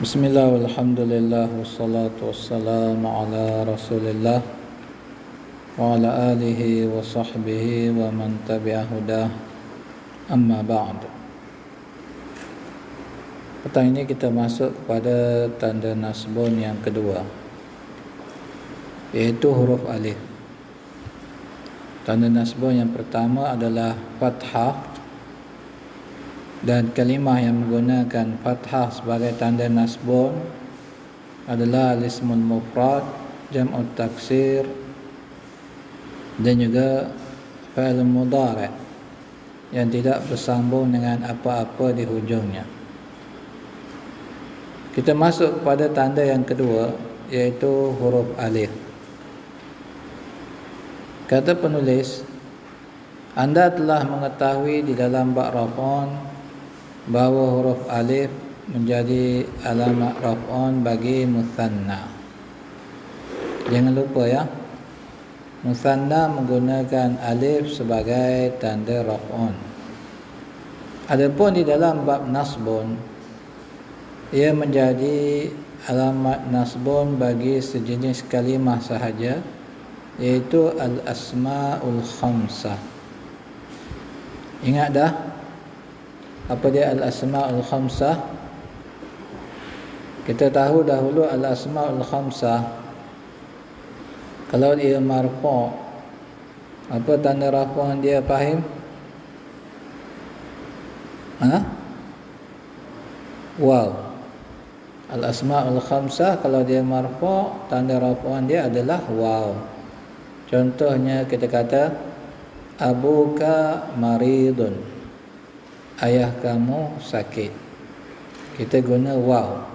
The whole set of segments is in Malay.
Bismillah, walhamdulillah, wassalatu wassalamu ala rasulillah wa ala alihi wa sahbihi wa man tabi'ah hudah, amma ba'd. Petang ini kita masuk kepada tanda nasbun yang kedua, iaitu huruf alif. Tanda nasbun yang pertama adalah fathah, dan kalimah yang menggunakan fathah sebagai tanda nasbun adalah al-ismul mufrad, jam'ut taksir, dan juga fa'il mudhari' yang tidak bersambung dengan apa-apa di hujungnya. Kita masuk kepada tanda yang kedua, iaitu huruf alif. Kata penulis, anda telah mengetahui di dalam bab raf'un bahawa huruf alif menjadi alamat raf'un bagi muthanna. Jangan lupa ya, muthanna menggunakan alif sebagai tanda raf'un. Adapun di dalam bab nasbun, ia menjadi alamat nasbun bagi sejenis kalimah sahaja, iaitu al-asma'ul khamsah. Ingat dah apa dia al-asma'ul khamsah? Kita tahu dahulu al-asma'ul khamsah, kalau dia marfu', apa tanda rafu' dia, faham? Wow. Al-asma'ul khamsah kalau dia marfu', tanda rafu' dia adalah waw. Contohnya kita kata abuka maridun, ayah kamu sakit, kita guna waw.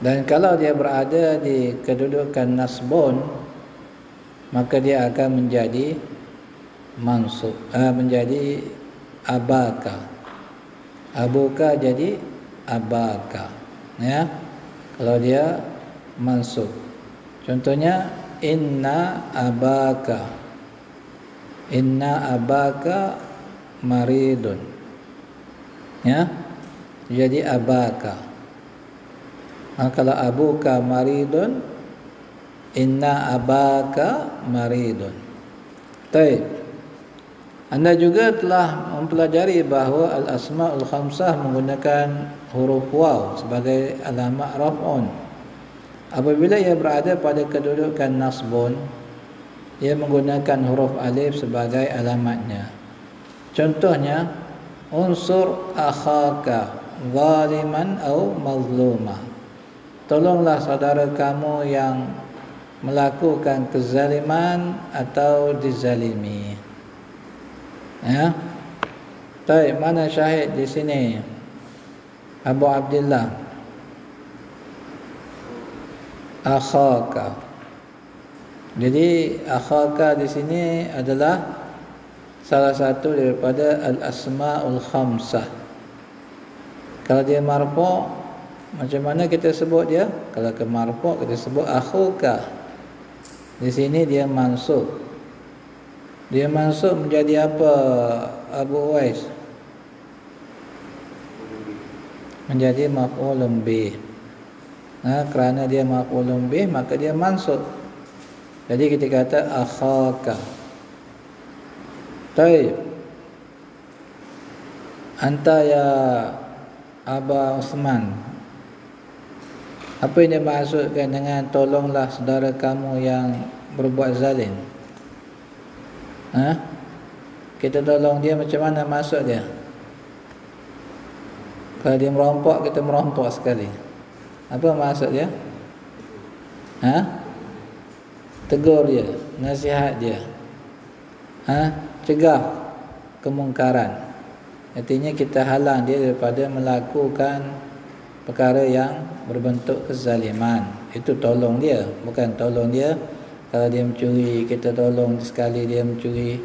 Dan kalau dia berada di kedudukan nasbun, maka dia akan menjadi mansub, menjadi abaka. Abuka jadi abaka, ya, kalau dia mansub. Contohnya inna abaka maridun, ya, jadi abaka. Kalau abuka maridun, inna abaka maridun. Baik. Anda juga telah mempelajari bahawa al-asma'ul khamsah menggunakan huruf waw sebagai alamat raf'un. Apabila ia berada pada kedudukan nasbun, ia menggunakan huruf alif sebagai alamatnya. Contohnya, unsur akhaka zaliman atau mazluma, tolonglah saudara kamu yang melakukan kezaliman atau dizalimi. Ya. Baik, mana syahid di sini? Abu Abdullah. Akhaka. Jadi akhaka di sini adalah salah satu daripada al-asma'ul khamsah. Kalau dia marfu', macam mana kita sebut dia? Kalau ke marfu' kita sebut akhuka. Di sini dia mansub. Dia mansub menjadi apa, Abu Uwais? Menjadi maf'ulun bih. Kerana dia maf'ulun bih, maka dia mansub. Jadi kita kata akhaka. Baik. Anta ya Aba Usman, apa yang dimaksudkan dengan tolonglah saudara kamu yang berbuat zalim? Kita tolong dia macam mana maksud dia? Kalau dia merompok, kita merompok sekali. Apa maksud dia? Tegur dia, nasihat dia, cegah kemungkaran. Artinya kita halang dia daripada melakukan perkara yang berbentuk kezaliman. Itu tolong dia, bukan tolong dia kalau dia mencuri, kita tolong sekali dia mencuri.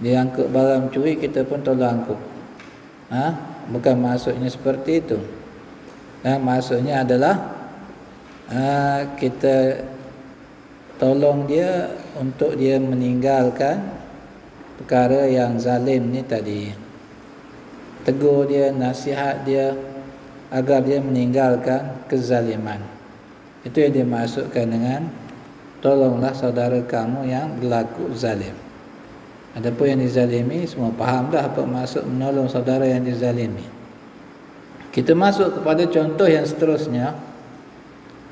Dia angkut barang mencuri, kita pun tolong angkut. Bukan maksudnya seperti itu. Maksudnya adalah kita tolong dia untuk dia meninggalkan perkara yang zalim ni tadi. Tegur dia, nasihat dia, agar dia meninggalkan kezaliman. Itu yang dimaksudkan dengan tolonglah saudara kamu yang berlaku zalim. Adapun yang dizalimi, semua faham dah apa maksud menolong saudara yang dizalimi. Kita masuk kepada contoh yang seterusnya.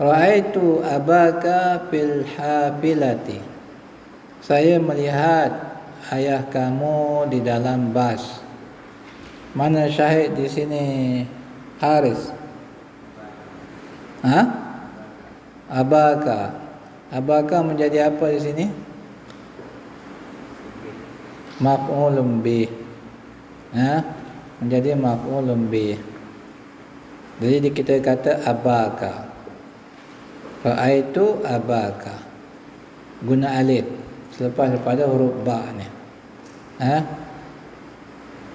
Ra'aitu abaka fil hafilati. Saya melihat ayah kamu di dalam bas. Mana syahid di sini? Haris. Abaka. Abaka menjadi apa di sini? Maf'ulun bih. Menjadi maf'ulun bih. Jadi kita kata abaka. Ra'aitu abaka. Guna alif selepas daripada huruf ba ni.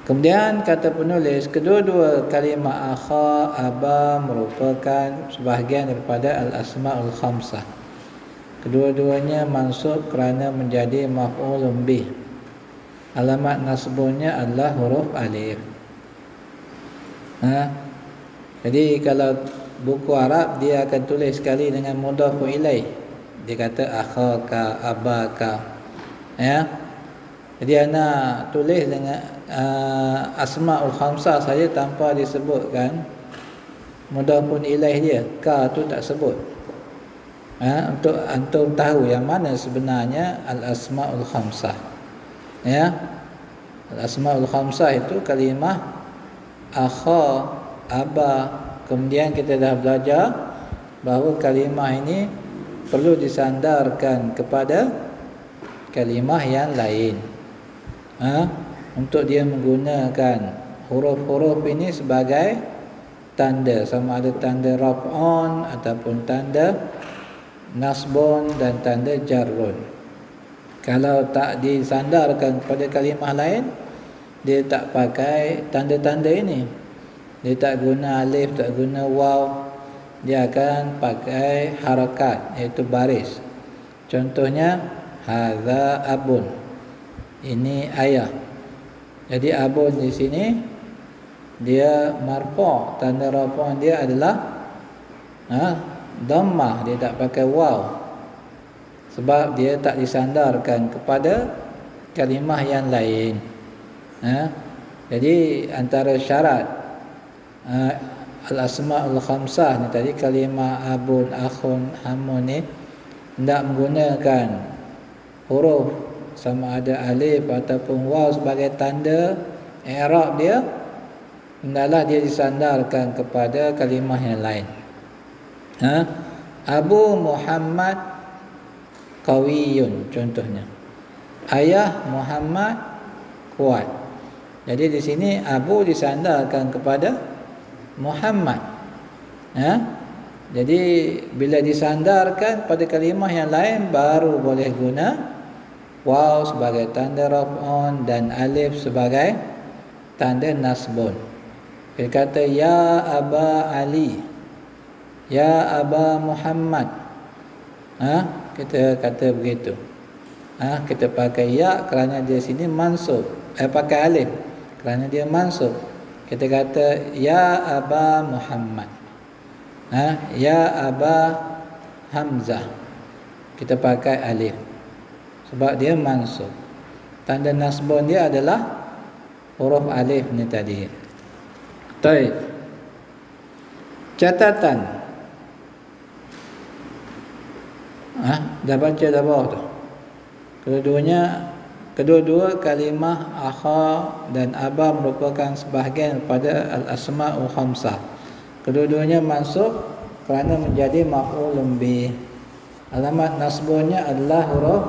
Kemudian kata penulis, kedua-dua kalimah akha, aba merupakan sebahagian daripada al-asma'ul khamsah. Kedua-duanya mansub kerana menjadi maf'ulun bih. Alamat nasbunya adalah huruf alif. Jadi kalau buku Arab dia akan tulis sekali dengan mudhaf ilaih. Dia kata akhaka, abaka. Jadi ana tulis dengan asmaul khamsah saja tanpa disebutkan mudhaf ilaih dia. Ka tu tak sebut. Untuk antum tahu yang mana sebenarnya al-asmaul khamsah. Al-asmaul khamsah itu kalimah akha, aba. Kemudian kita dah belajar bahawa kalimah ini perlu disandarkan kepada kalimah yang lain. Untuk dia menggunakan huruf-huruf ini sebagai tanda, sama ada tanda raf'un ataupun tanda nasbun dan tanda jarrun. Kalau tak disandarkan kepada kalimah lain, dia tak pakai tanda-tanda ini. Dia tak guna alif, tak guna waw. Dia akan pakai harakat, iaitu baris. Contohnya hadza abun. Ini ayah. Jadi abun di sini dia marfu', tanda rafu' dia adalah dhammah, dia tak pakai waw. Sebab dia tak disandarkan kepada kalimah yang lain. Jadi antara syarat al-asma'ul khamsah ni tadi, kalimah abun, akhun, hamun ni hendak menggunakan huruf sama ada alif ataupun waw sebagai tanda i'rab dia, hendaklah dia disandarkan kepada kalimah yang lain. Abu Muhammad qawiyun contohnya. Ayah Muhammad kuat. Jadi di sini Abu disandarkan kepada Muhammad. Jadi bila disandarkan pada kalimah yang lain baru boleh guna waw sebagai tanda raf'un dan alif sebagai tanda nasbun. Kita kata ya Aba Ali, ya Aba Muhammad. Kita kata begitu. Kita pakai ya kerana dia sini mansub. Pakai alif kerana dia mansub. Kita kata ya Aba Muhammad. Ya Aba Hamzah. Kita pakai alif sebab dia mansub. Tanda nasbun dia adalah huruf alif ni tadi. Baik. Catatan. Dah baca dah bawah tu. Kedua-dua kalimah akha dan aba merupakan sebahagian daripada al-asma'ul khamsah. Kedua-duanya mansub kerana menjadi maf'ulun bih. Alamat nasbunnya adalah huruf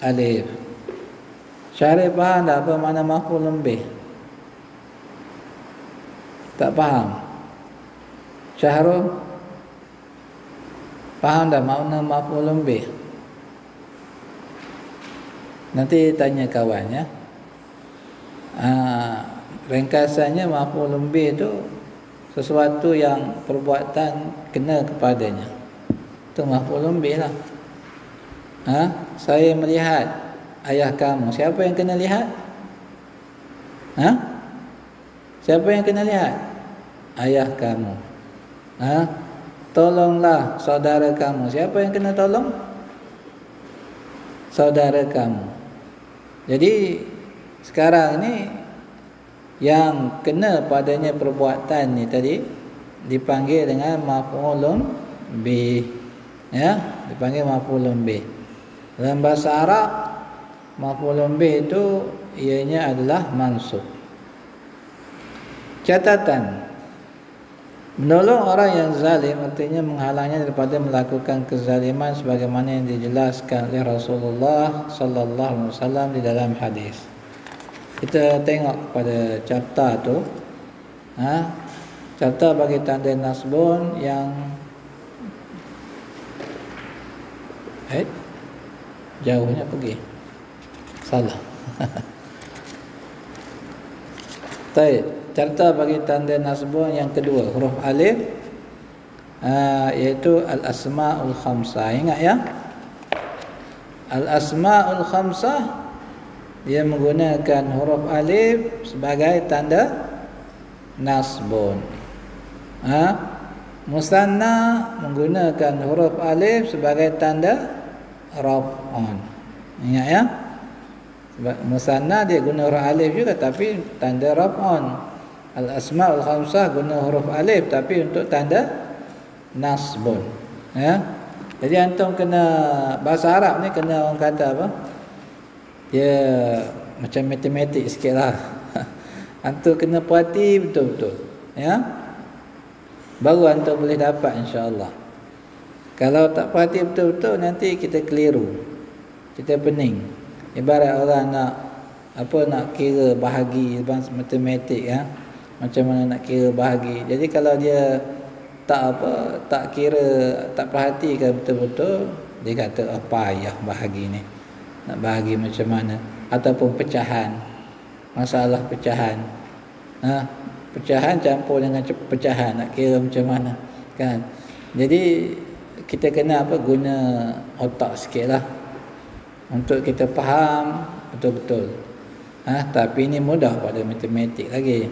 alif. Syarif faham tak apa makna maf'ulun bih? Tak faham? Syahrul faham tak makna maf'ulun bih? Nanti tanya kawan ya. Ringkasannya maf'ulun bih itu sesuatu yang perbuatan kena kepadanya. Itu maf'ulun bih lah. Saya melihat ayah kamu. Siapa yang kena lihat? Siapa yang kena lihat? ayah kamu. Tolonglah saudara kamu. Siapa yang kena tolong? Saudara kamu. Jadi sekarang ni yang kena padanya perbuatan ni tadi dipanggil dengan maf'ulun bih. Ya, dipanggil maf'ulun bih. Dalam bahasa Arab maf'ulun bih itu ianya adalah mansub. Catatan, menolong orang yang zalim artinya menghalangnya daripada melakukan kezaliman sebagaimana yang dijelaskan oleh Rasulullah sallallahu alaihi wasallam di dalam hadis. Kita tengok pada chapter tu. Chapter bagi tanda nasbun yang jauhnya pergi. Salah. Baik, carta bagi tanda nasbun yang kedua, huruf alif, iaitu al-asmaul khamsah. Ingat ya? Al-asmaul khamsah dia menggunakan huruf alif sebagai tanda nasbun. Musanna menggunakan huruf alif sebagai tanda raf'un. Ingat ya? Musanna dia guna huruf alif juga tapi tanda raf'un. Al-asmaul khamsah guna huruf alif tapi untuk tanda nasbun. Ya. Jadi antum kena bahasa Arab ni kena orang kata apa? Dia macam matematik sikitlah. Antum kena perhati betul-betul. Ya. Baru antum boleh dapat insya-Allah. Kalau tak perhati betul-betul nanti kita keliru. Kita pening. Ibarat orang nak kira bahagi matematik ya. Macam mana nak kira bahagi. Jadi kalau dia tak kira, tak perhatikan betul-betul, dia kata apa payah bahagi ni. Nak bahagi macam mana, ataupun pecahan. Masalah pecahan. Pecahan campur dengan pecahan, nak kira macam mana kan. Jadi kita kena guna otak sikitlah untuk kita faham betul-betul. Tapi ini mudah pada matematik lagi.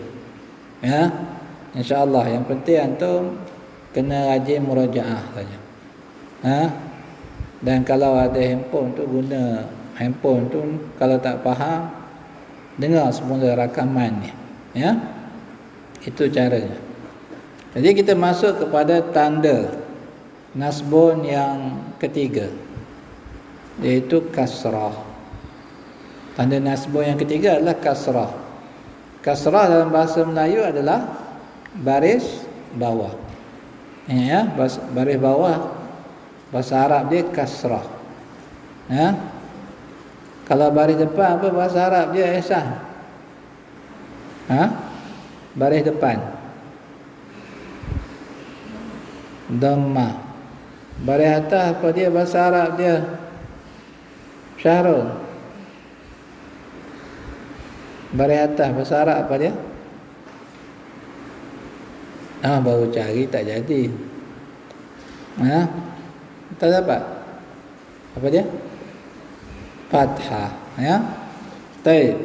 Ya. Insya-Allah yang penting antum kena rajin murajaah saja. Dan kalau ada handphone tu guna handphone tu, kalau tak faham dengar semula rakaman ni. Ya. Itu caranya. Jadi kita masuk kepada tanda nasbun yang ketiga, iaitu kasrah. Tanda nasbun yang ketiga adalah kasrah. Kasrah dalam bahasa Melayu adalah baris bawah. Ya, baris bawah. Bahasa Arab dia kasrah. Ya. Kalau baris depan apa bahasa Arab dia, Ihsan? Baris depan Dhamma. Baris atas apa dia bahasa Arab dia, Syahrul? Baris atas bahasa Arab apa dia? Baru cari tak jadi. Tak dapat. Apa dia? Fathah. Ya. Baik.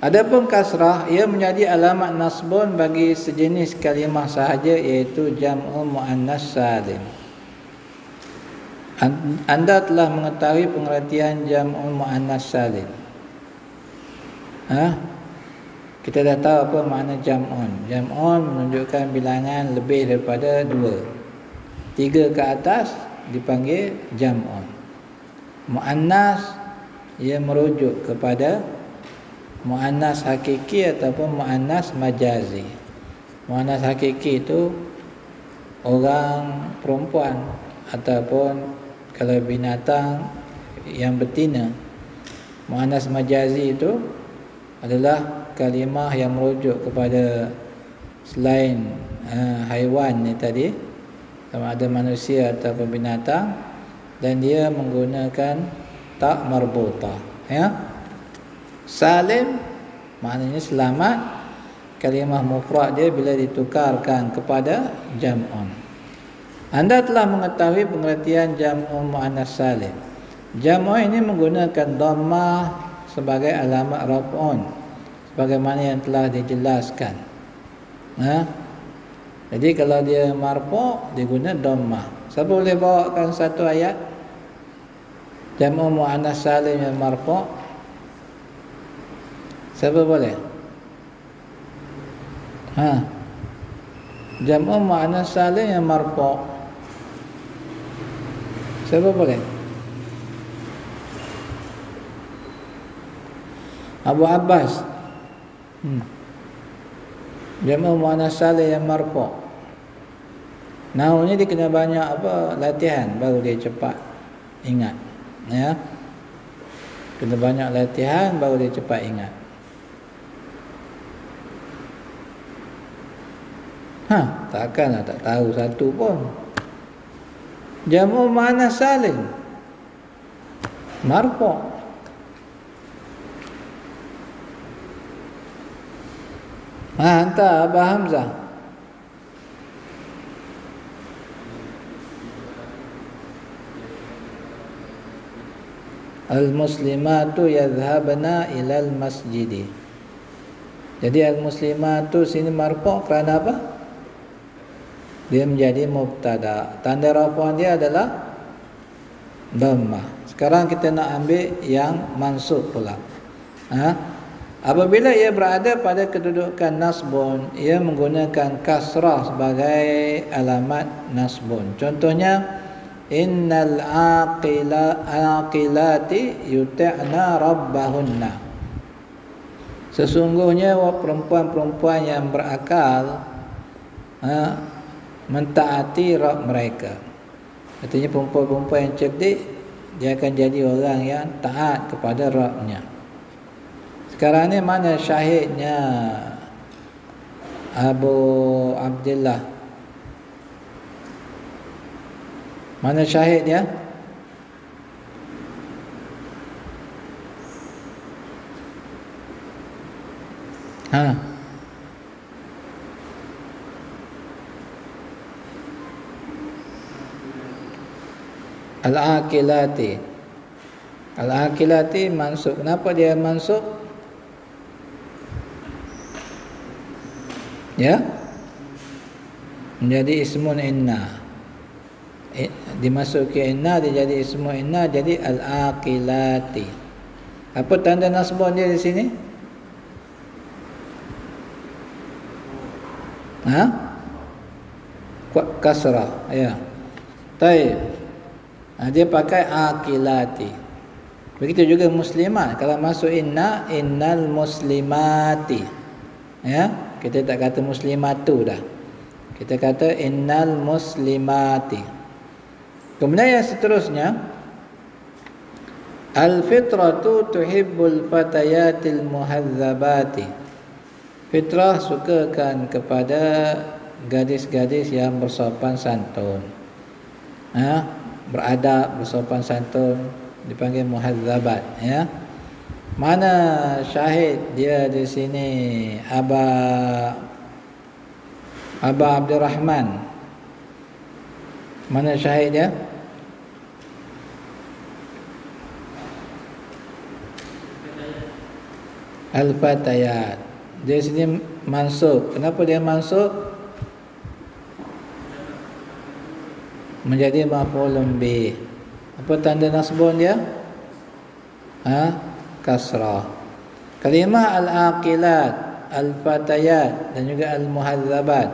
Adapun kasrah, ia menjadi alamat nasbun bagi sejenis kalimah sahaja, iaitu jam'ul muannas salim. Anda telah mengetahui pengertian jam'ul muannas salim. Kita dah tahu apa makna jam'un. Jam'un menunjukkan bilangan lebih daripada 2. 3 ke atas dipanggil jam'un. Muannas ia merujuk kepada muannas hakiki ataupun muannas majazi. Muannas hakiki itu orang perempuan ataupun kalau binatang yang betina. Muannas majazi itu adalah kalimah yang merujuk kepada selain haiwan ni tadi, sama ada manusia ataupun binatang, dan dia menggunakan tak marbutah. Ya. Salim maknanya selamat. Kalimah mufrad dia bila ditukarkan kepada jam'un. Anda telah mengetahui pengertian jam'un muannas salim. Jam'un ini menggunakan dhammah sebagai alamat raf'un, sebagaimana yang telah dijelaskan. Jadi kalau dia marfu' dia guna dhammah. Siapa boleh bawakan satu ayat jamu muannas salim yang marfu'? Siapa boleh? Jamu muannas salim yang marfu'. Siapa boleh? Abu Abbas. Jamu muannas salim yang marfu'. Nahwu ni dia kena banyak latihan baru dia cepat ingat, ya. Kena banyak latihan baru dia cepat ingat. Takkanlah tak tahu satu pun. Jamu muannas salim marfu'. Hantar Abah Hamzah. Al-muslimatu yadhhabna ilal masjidi. Jadi al-muslimatu sini marfu' kerana apa? Dia menjadi mubtada. Tanda rafu'an dia adalah dhammah. Sekarang kita nak ambil yang mansub pula. Apabila ia berada pada kedudukan nasbun, ia menggunakan kasrah sebagai alamat nasbun. Contohnya innal aqilati yuti'na rabbahunna. Sesungguhnya perempuan-perempuan yang berakal mentaati Rabb mereka. Artinya perempuan-perempuan yang cerdik dia akan jadi orang yang taat kepada Rabbnya. Sekarang ni mana syahidnya Abu Abdullah? Mana syahid dia? Al-aqilati. Al-aqilati mansub. Kenapa dia mansub? Ya, menjadi ismun inna. Dimasuki inna dia jadi ismun inna, jadi al-aqilati. Apa tanda nasbun dia di sini? Kasrah, ya. Taib. Dia pakai aqilati. Begitu juga muslimat. Kalau masuk inna, innal muslimati. Ya, kita tak kata muslimatu dah. Kita kata innal muslimati. Kemudian yang seterusnya, al-fitratu tuhibbul fatayatil muhadzabati. Fitrah sukakan kepada gadis-gadis yang bersopan santun. Beradab, bersopan santun, dipanggil muhadzabat, ya. Mana syahid dia di sini? Aba Abdurrahman. Mana syahid dia? Al-fatayat. Dia sini mansub. Kenapa dia mansub? Menjadi maf'ulun bih. Apa tanda nasbun dia? Kasrah. Kalimah al-aqilat, al-fatayat dan juga al-muhadzabat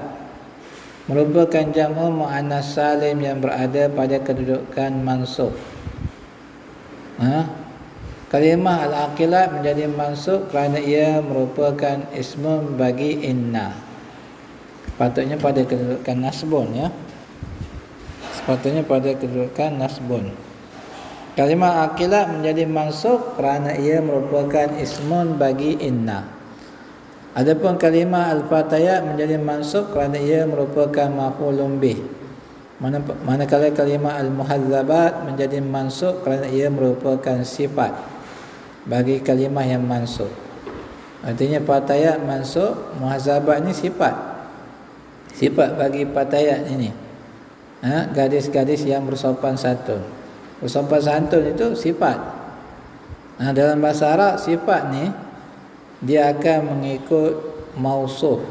merupakan jamu muannas salim yang berada pada kedudukan mansub. Kalimah al-aqilat menjadi mansub kerana ia merupakan ismun bagi inna. Sepatutnya pada kedudukan nasbun, ya. Sepatutnya pada kedudukan nasbun. Kalimah aqilat menjadi mansub kerana ia merupakan ismun bagi inna. Adapun kalimah al-fatayat menjadi mansub kerana ia merupakan maf'ulun bih. Manakala kalimah al-muhadzabat menjadi mansub kerana ia merupakan sifat bagi kalimah yang mansub. Artinya fatayat mansub, muhadzabat ni sifat. Sifat bagi fatayat ini. Gadis-gadis yang bersopan santun. Bersopan santun itu sifat. Dalam bahasa Arab sifat ni dia akan mengikut mausuf.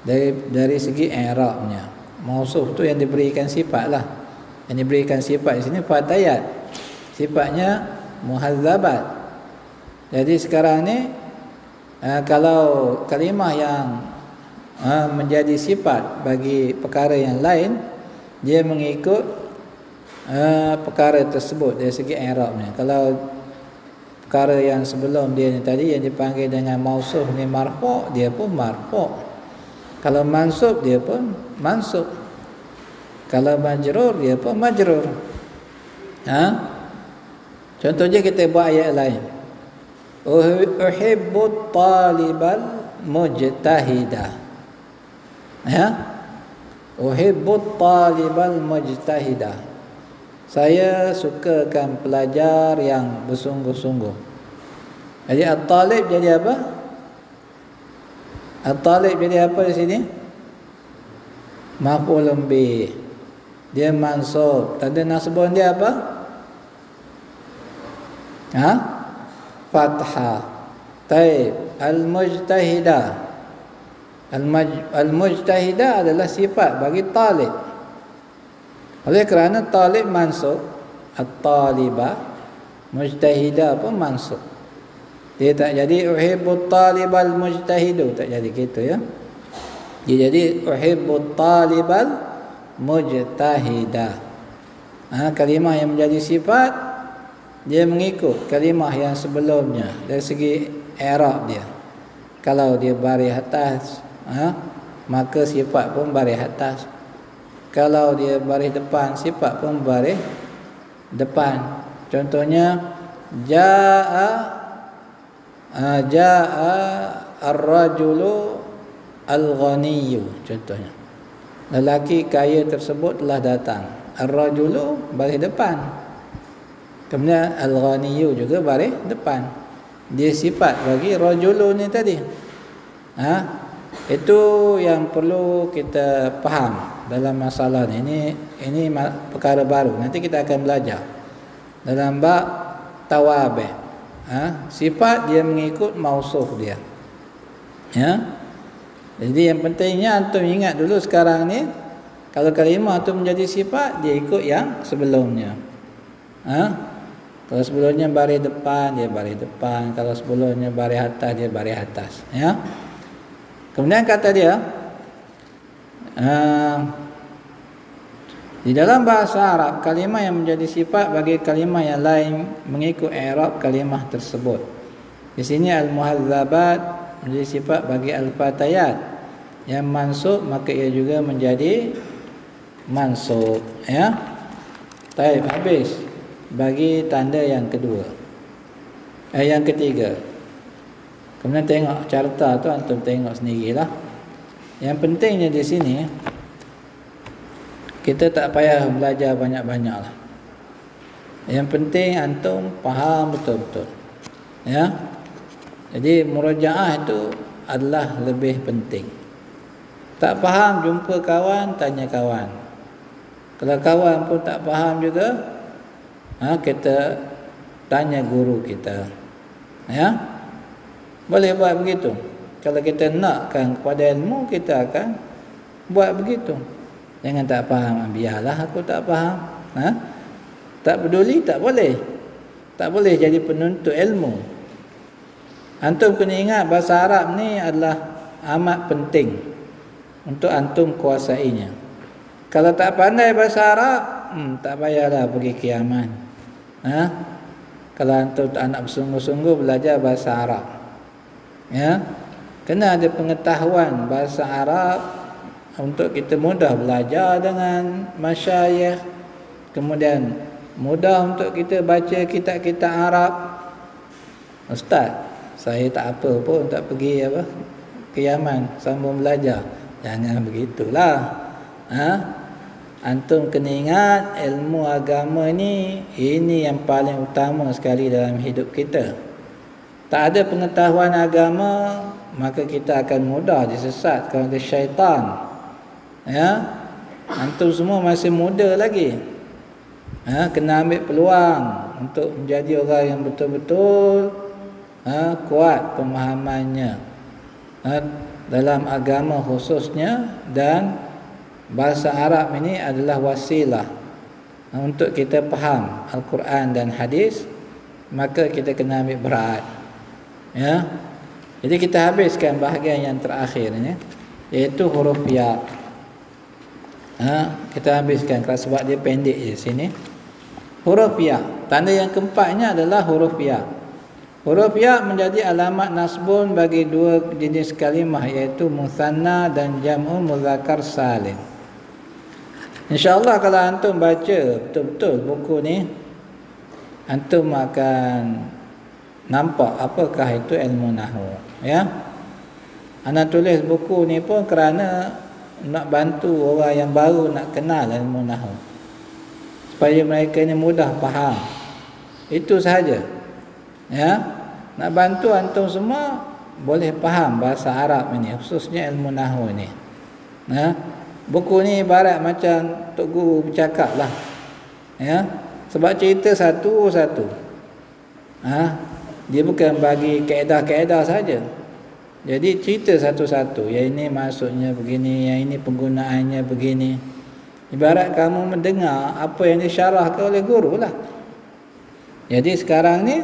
dari segi i'rabnya. Mausuf tu yang diberikan sifat lah. Yang diberikan sifat di sini fatayat. Sifatnya muhazzabat. Jadi sekarang ni kalau kalimah yang menjadi sifat bagi perkara yang lain, dia mengikut perkara tersebut dari segi i'rabnya. Kalau perkara yang sebelum dia ni tadi yang dipanggil dengan mausuf ni marfu', dia pun marfu'. Kalau mansub, dia pun mansub. Kalau majrur, dia pun majrur. Contohnya kita buat ayat lain. Uhibbut talibal mujtahidah. Uhibbut talibal mujtahidah. Saya sukakan pelajar yang bersungguh-sungguh. Jadi at-talib jadi apa? At-talib jadi apa di sini? Maf'ulun bih. Dia mansub. Tanda nasbun dia apa? Fathah. Taib. Al-mujtahidah. Al-mujtahidah adalah sifat bagi talib. Oleh kerana talib mansub, at-talibah, mujtahidah pun mansub. Dia tak jadi uhibbut talibal mujtahidu, tak jadi gitu ya. Dia jadi uhibbut talibal mujtahidah. Kalimah yang menjadi sifat, dia mengikut kalimah yang sebelumnya dari segi i'rab dia. Kalau dia baris atas, maka sifat pun baris atas. Kalau dia baris depan, sifat pun baris depan. Contohnya jaa ar-rajulu al-ghaniyyu. Contohnya lelaki kaya tersebut telah datang. Ar-rajulu baris depan. Kemudian al-ghaniyyu juga baris depan. Dia sifat bagi rajulu ni tadi. Itu yang perlu kita faham dalam masalah ni. Ini perkara baru. Nanti kita akan belajar dalam bab tawabi'. Sifat dia mengikut mausuf dia. Jadi yang pentingnya antum ingat dulu sekarang ni, kalau kalimah tu menjadi sifat, dia ikut yang sebelumnya. Kalau sebelumnya baris depan, dia baris depan. Kalau sebelumnya baris atas, dia baris atas. Kemudian kata dia, di dalam bahasa Arab, kalimah yang menjadi sifat bagi kalimah yang lain mengikut i'rab kalimah tersebut. Di sini al-muhazzabat menjadi sifat bagi al-fatayat. Yang mansub maka ia juga menjadi mansub. Baik, habis. Bagi tanda yang kedua. Yang ketiga. Kemudian tengok carta tu, antum tengok sendirilah. Yang pentingnya di sini, kita tak payah belajar banyak-banyak lah. Yang penting antum faham betul-betul. Jadi murajaah itu adalah lebih penting. Tak faham, jumpa kawan, tanya kawan. Kalau kawan pun tak faham juga, kita tanya guru kita. Boleh buat begitu. Kalau kita nakkan kepada ilmu, kita akan buat begitu. Jangan tak faham, biarlah aku tak faham. Tak peduli, tak boleh. Tak boleh jadi penuntut ilmu. Antum kena ingat bahasa Arab ni adalah amat penting untuk antum kuasainya. Kalau tak pandai bahasa Arab, tak payahlah pergi ke Yaman. Kalau antum tak nak bersungguh-sungguh belajar bahasa Arab, kena ada pengetahuan bahasa Arab untuk kita mudah belajar dengan masyayikh. Kemudian mudah untuk kita baca kitab-kitab Arab. Ustaz, saya tak apa pun tak pergi ke Yaman sambung belajar. Jangan begitulah. Antum kena ingat ilmu agama ni, ini yang paling utama sekali dalam hidup kita. Tak ada pengetahuan agama, maka kita akan mudah disesatkan oleh syaitan. Antum semua masih muda lagi. Kena ambil peluang untuk menjadi orang yang betul-betul kuat pemahamannya. dalam agama khususnya, dan bahasa Arab ini adalah wasilah untuk kita faham Al-Quran dan hadis, maka kita kena ambil berat. Ya. Jadi kita habiskan bahagian yang terakhir ini, iaitu huruf ya. Kita habiskan sebab dia pendek di sini. Huruf ya. Tanda yang keempatnya adalah huruf ya. Huruf ya menjadi alamat nasbun bagi dua jenis kalimah, iaitu musanna dan jam'u muzakkar salim. InsyaAllah kalau antum baca betul-betul buku ni, antum akan nampak apakah itu ilmu nahwu. Ya, ana tulis buku ni pun kerana nak bantu orang yang baru nak kenal ilmu nahwu, supaya mereka ni mudah faham. Itu sahaja. Ya, nak bantu antum semua boleh faham bahasa Arab ini, khususnya ilmu nahwu ni. Ya, buku ni ibarat macam tok guru bercakap lah. Ya, sebab cerita satu-satu. Dia bukan bagi kaedah-kaedah saja. Jadi cerita satu-satu. Yang ini maksudnya begini, yang ini penggunaannya begini. Ibarat kamu mendengar apa yang disyarahkan oleh guru lah. Jadi sekarang ni,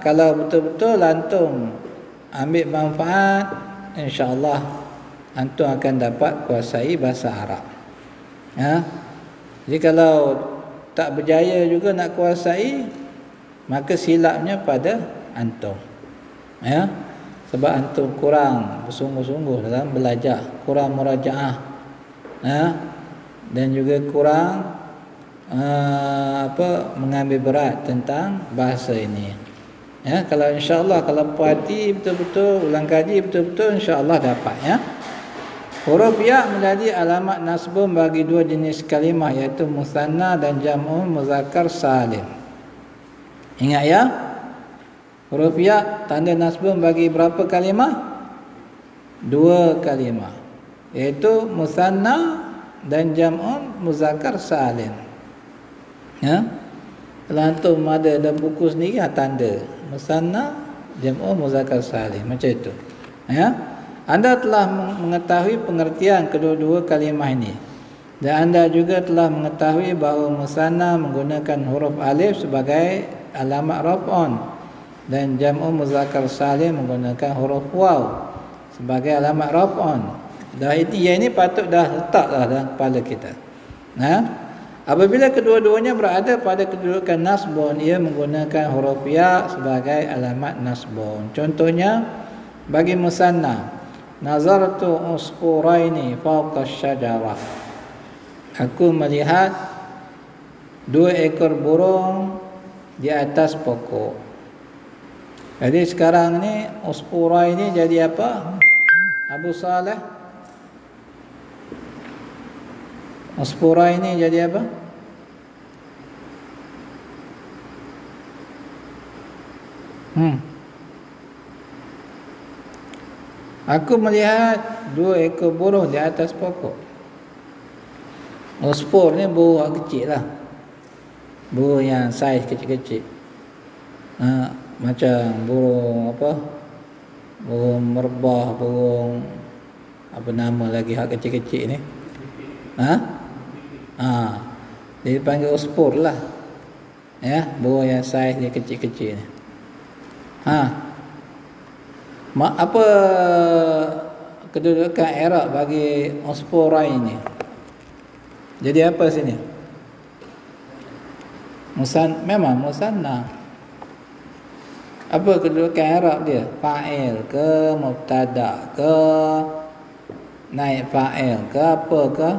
kalau betul-betul antum ambil manfaat, insya-Allah antum akan dapat kuasai bahasa Arab. Ya. Jadi kalau tak berjaya juga nak kuasai, maka silapnya pada antum. Ya. Sebab antum kurang bersungguh-sungguh dalam belajar, kurang murajaah. Ya. Dan juga kurang mengambil berat tentang bahasa ini. Ya, kalau insya-Allah kalau puati betul-betul, ulang kaji betul-betul, insya-Allah dapat. Ya. Huruf ya menjadi alamat nasbun bagi dua jenis kalimah, iaitu musanna dan jam'u muzakkar salim. Ingat ya, huruf ya tanda nasbun bagi berapa kalimah? Dua kalimah, iaitu musanna dan jam'u muzakkar salim. Ya, kalau antum ada dalam buku sendiri, tanda musanna, jam'u muzakkar salim, macam itu. Ya. Anda telah mengetahui pengertian kedua-dua kalimah ini, dan anda juga telah mengetahui bahawa musanna menggunakan huruf alif sebagai alamat raf'un, dan jam'u muzakkar salim menggunakan huruf waw sebagai alamat raf'un. Ini patut dah letaklah dalam kepala kita. Apabila kedua-duanya berada pada kedudukan nasbun, ia menggunakan huruf ya sebagai alamat nasbun. Contohnya, bagi musanna, nazartu usfuraini fawqa syajarah. Aku melihat dua ekor burung di atas pokok. Jadi sekarang ni usfura ini jadi apa? Abu Saleh, usfura ini jadi apa? Aku melihat dua ekor burung di atas pokok. Usfur ni burung kecil lah, burung yang saiz kecil-kecil. Macam burung apa? Burung merbah, burung apa nama lagi hak kecil-kecil ni? Dia panggil usfur lah. Ya, burung yang saiz dia kecil-kecil ni. Apa kedudukan i'rab bagi usfurain ni? Jadi apa sini? Memang musanna. Apa kedudukan i'rab dia? Fa'il ke, mubtada ke, naib fa'il ke, apa ke?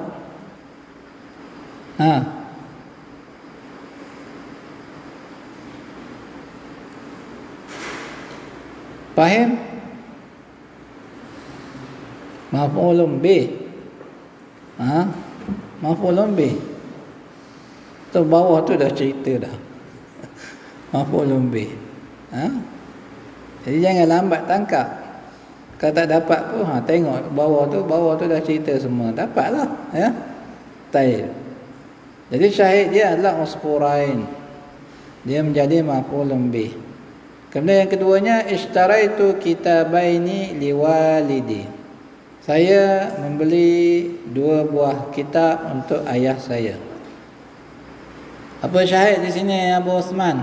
Faham? Maf'ulun bih. Maf'ulun bih. Tu bawah tu dah cerita dah. Maf'ulun bih. Jadi jangan lambat tangkap. Kalau tak dapat pun tengok bawah tu dah cerita semua. Dapatlah, ya. Taib. Jadi syahid dia adalah usfurain. Dia menjadi maf'ulun bih. Kemudian yang keduanya, ishtaraitu kitabaini liwalidi. Saya membeli 2 buah kitab untuk ayah saya. Apa syahid di sini Abu Osman?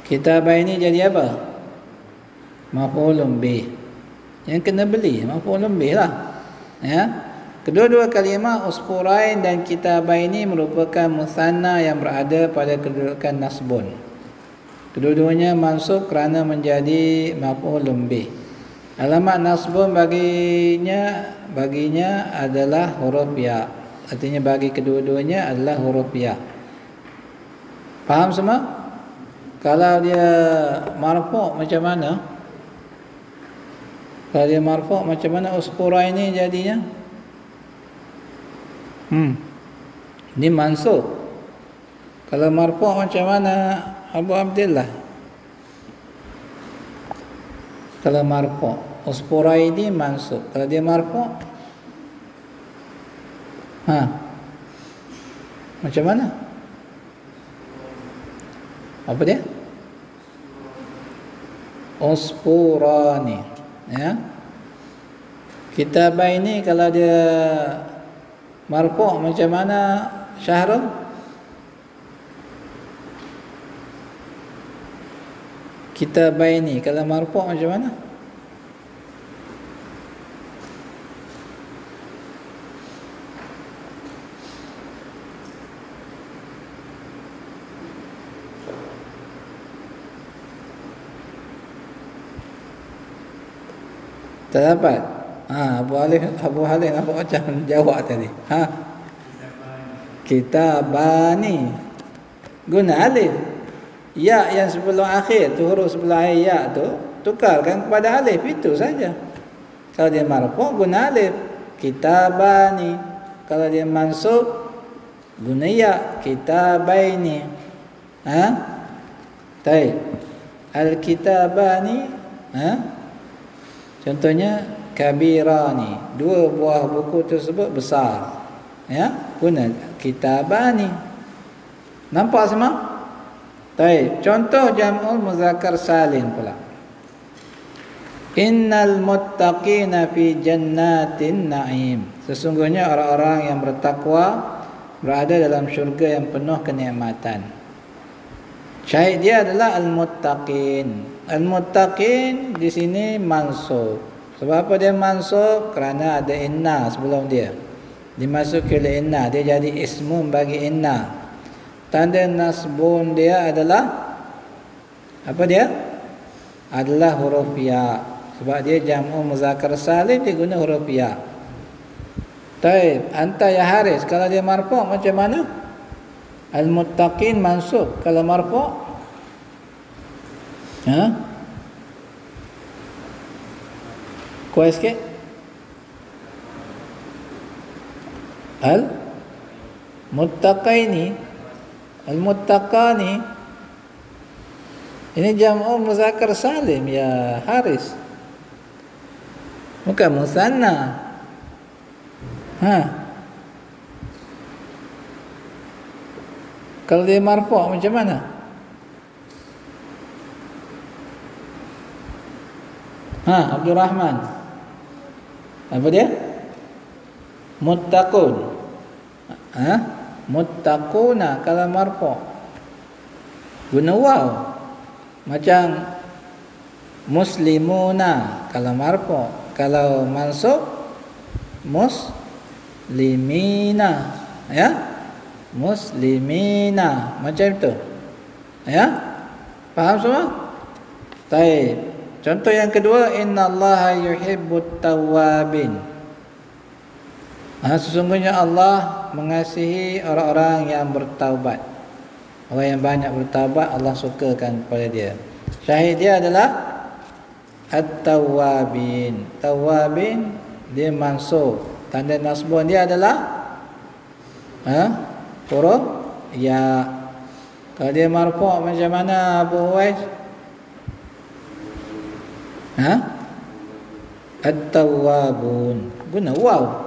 Kitabaini jadi apa? Maf'ulun bih. Yang kena beli maf'ulun bih lah. Ya. Kedua-dua kalimah usfurain dan kitabaini merupakan musanna yang berada pada kedudukan nasbun. Kedua-duanya mansub kerana menjadi maf'ulun bih. Alamat nasbun baginya adalah huruf ya. Artinya bagi kedua-duanya adalah huruf ya. Faham semua? Kalau dia marfu' macam mana? Kalau dia marfu' macam mana usfurain ini jadinya? Ini mansub. Kalau marfu' macam mana Abu Abdillah? Kalau marfu' usfuraini mansub. Kalau dia marfu' macam mana? Apa dia? Usfurani. Ya. Kitabaini kalau dia marfu' macam mana Syahrul? Kitabaini kalau marfu' macam mana? Tak dapat. Abu Halil nampak macam jawab tadi. Kitabani. Guna alif. Ya yang sebelum akhir tu, huruf sebelum akhir ya tu, tukarkan kepada alif, itu saja. Kalau dia marfu' guna alif. Kitabani. Kalau dia mansub guna ya. Kitabaini. Baik. Al-kitabani. Contohnya kabirani, 2 buah buku tersebut besar. Ya, guna kitabani. Nampak semua? Baik, contoh jam'ul muzakkar salim pula. Innal muttaqina fi jannatin na'im. Sesungguhnya orang-orang yang bertakwa berada dalam syurga yang penuh kenikmatan. Syahid dia adalah al-muttaqin. Al-muttaqin di sini mansub. Sebab apa dia mansub? Kerana ada inna sebelum dia. Dimasuki oleh inna, dia jadi ismun bagi inna. Tanda nasbun dia adalah apa dia? Adalah huruf ya. Sebab dia jam'u muzakkar salim, dia guna huruf ya. Taib, anta ya Haris, kalau dia marfu' macam mana? Al-muttaqin mansub. Kalau marfu'? Kuat sikit. Al-muttaqaini. Al-muttaqani. Ini jam'u muzakkar salim ya Haris. Bukan musanna. Kalau dia marfu' macam mana? Abdul Rahman. Apa dia? Muttaqun. Muttaquna kalau marfu'. Guna waw. Macam muslimuna kalau marfu'. Kalau mansub muslimina. Ya? Muslimina. Macam itu. Ya? Faham semua? Baik. Contoh yang kedua, innallaha yuhibbut tawwabin. Sesungguhnya Allah mengasihi orang-orang yang bertaubat. Orang yang banyak bertaubat, Allah sukakan kepada dia. Syahid dia adalah at-tawwabin. Tawwabin dia mansub. Tanda nasbun dia adalah huruf ya. Kalau dia marfu' macam mana Abu Huwais? At-tawwabun. Guna waw.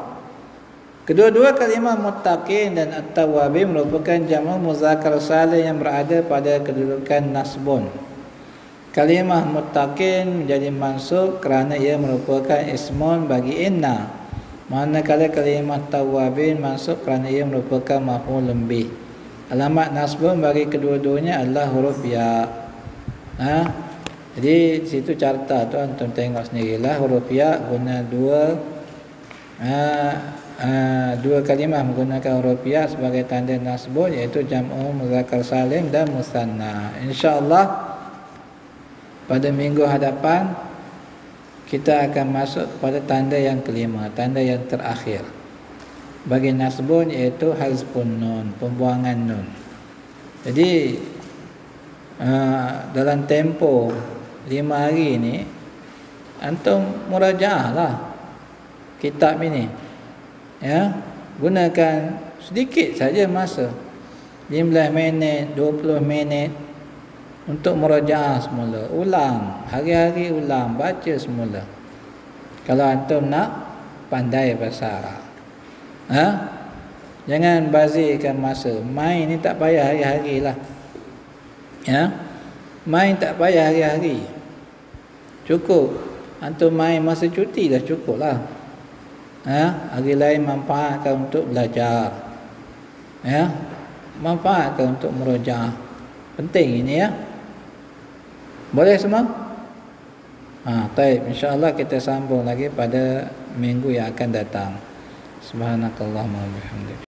Kedua-dua kalimah muttaqin dan at-tawwabin merupakan jamak muzakkar salim yang berada pada kedudukan nasbun. Kalimah muttaqin menjadi mansub kerana ia merupakan ismun bagi inna. Manakala kalimah tawwabin mansub kerana ia merupakan maf'ulun bih. Alamat nasbun bagi kedua-duanya adalah huruf ya. Jadi situ carta tu antum tengok sendirilah, huruf ya guna dua kalimah menggunakan huruf ya sebagai tanda nasbun, iaitu jam'u muzakkar salim dan musanna. Insya-Allah pada minggu hadapan kita akan masuk pada tanda yang kelima, tanda yang terakhir bagi nasbun, iaitu hazfun nun, pembuangan nun. Jadi dalam tempoh 5 hari ni antum murajaah lah kitab ini, ya, gunakan sedikit saja masa, 15 minit, 20 minit untuk murajaah semula, ulang, hari-hari ulang, baca semula. Kalau antum nak pandai bahasa Arab, jangan bazirkan masa. Main ni tak payah hari-hari lah, ya, main tak payah hari-hari, cukup antum main masa cuti dah cukup lah. Hari lain manfaatkan untuk belajar, ya, manfaatkan untuk murojaah. Penting ini, ya. Boleh semua? Baik, insya-Allah kita sambung lagi pada minggu yang akan datang. Subhanakallahumma wa bihamdika.